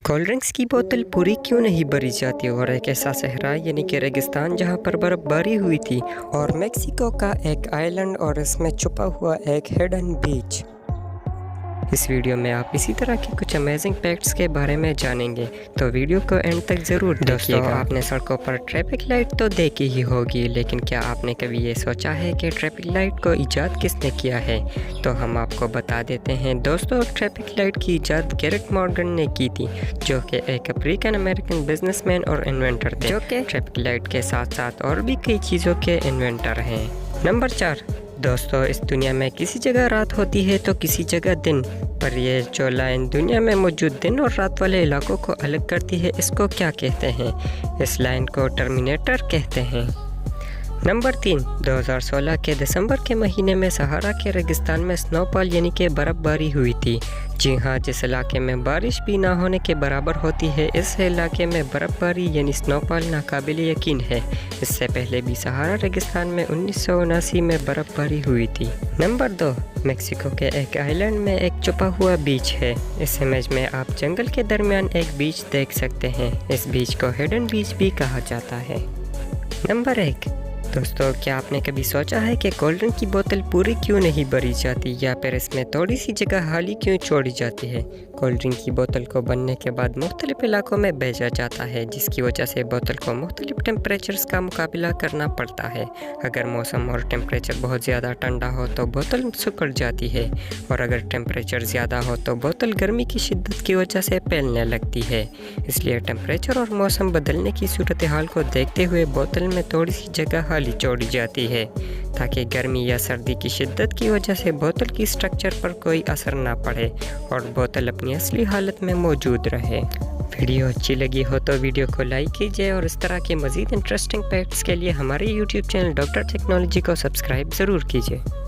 Cold drinks की बोतल पूरी क्यों नहीं भरी जाती और एक ऐसा सहरा यानी कि रेगिस्तान जहां पर बर्फबारी हुई थी और मेक्सिको का एक आइलैंड और इसमें छुपा हुआ एक हिडन बीच। इस वीडियो में आप इसी तरह के कुछ अमेजिंग फैक्ट्स के बारे में जानेंगे, तो वीडियो को एंड तक ज़रूर देखिएगा। आपने सड़कों पर ट्रैफिक लाइट तो देखी ही होगी, लेकिन क्या आपने कभी ये सोचा है कि ट्रैफिक लाइट को ईजाद किसने किया है? तो हम आपको बता देते हैं दोस्तों, ट्रैफिक लाइट की ईजाद गैरेट मॉर्गन ने की थी, जो कि एक अफ्रीकन अमेरिकन बिजनेसमैन और इन्वेंटर थे, जो कि ट्रैफिक लाइट के साथ साथ और भी कई चीज़ों के इन्वेंटर हैं। नंबर 4, दोस्तों, इस दुनिया में किसी जगह रात होती है तो किसी जगह दिन, पर ये जो लाइन दुनिया में मौजूद दिन और रात वाले इलाकों को अलग करती है, इसको क्या कहते हैं? इस लाइन को टर्मिनेटर कहते हैं। नंबर 3, 2016 के दिसंबर के महीने में सहारा के रेगिस्तान में स्नोफॉल यानी कि बर्फबारी हुई थी। जी हाँ, जिस इलाके में बारिश भी ना होने के बराबर होती है, इस इलाके में बर्फबारी यानी स्नोफॉल नाकाबिल यकीन है। इससे पहले भी सहारा रेगिस्तान में 1979 में बर्फबारी हुई थी। नंबर 2, मेक्सिको के एक आइलैंड में एक छुपा हुआ बीच है। इस इमेज में आप जंगल के दरमियान एक बीच देख सकते हैं। इस बीच को हिडन बीच भी कहा जाता है। नंबर 1, दोस्तों, क्या आपने कभी सोचा है कि कोल्ड ड्रिंक की बोतल पूरी क्यों नहीं भरी जाती या फिर इसमें थोड़ी सी जगह खाली क्यों छोड़ी जाती है? कोल्ड ड्रिंक की बोतल को बनने के बाद मुख्तलिफ इलाकों में भेजा जाता है, जिसकी वजह से बोतल को मुख्तलिफ टेम्परेचर्स का मुकाबला करना पड़ता है। अगर मौसम और टेम्परेचर बहुत ज़्यादा ठंडा हो तो बोतल सिकुड़ जाती है, और अगर टेम्परेचर ज़्यादा हो तो बोतल गर्मी की शिद्दत की वजह से फैलने लगती है। इसलिए टेम्परेचर और मौसम बदलने की सूरत हाल को देखते हुए बोतल में थोड़ी सी जगह खाली छोड़ी जाती है, ताकि गर्मी या सर्दी की शिद्दत की वजह से बोतल की स्ट्रक्चर पर कोई असर ना पड़े और बोतल अपनी असली हालत में मौजूद रहे। वीडियो अच्छी लगी हो तो वीडियो को लाइक कीजिए और इस तरह के मज़ीद इंटरेस्टिंग फैक्ट्स के लिए हमारे YouTube चैनल डॉक्टर टेक्नोलॉजी को सब्सक्राइब ज़रूर कीजिए।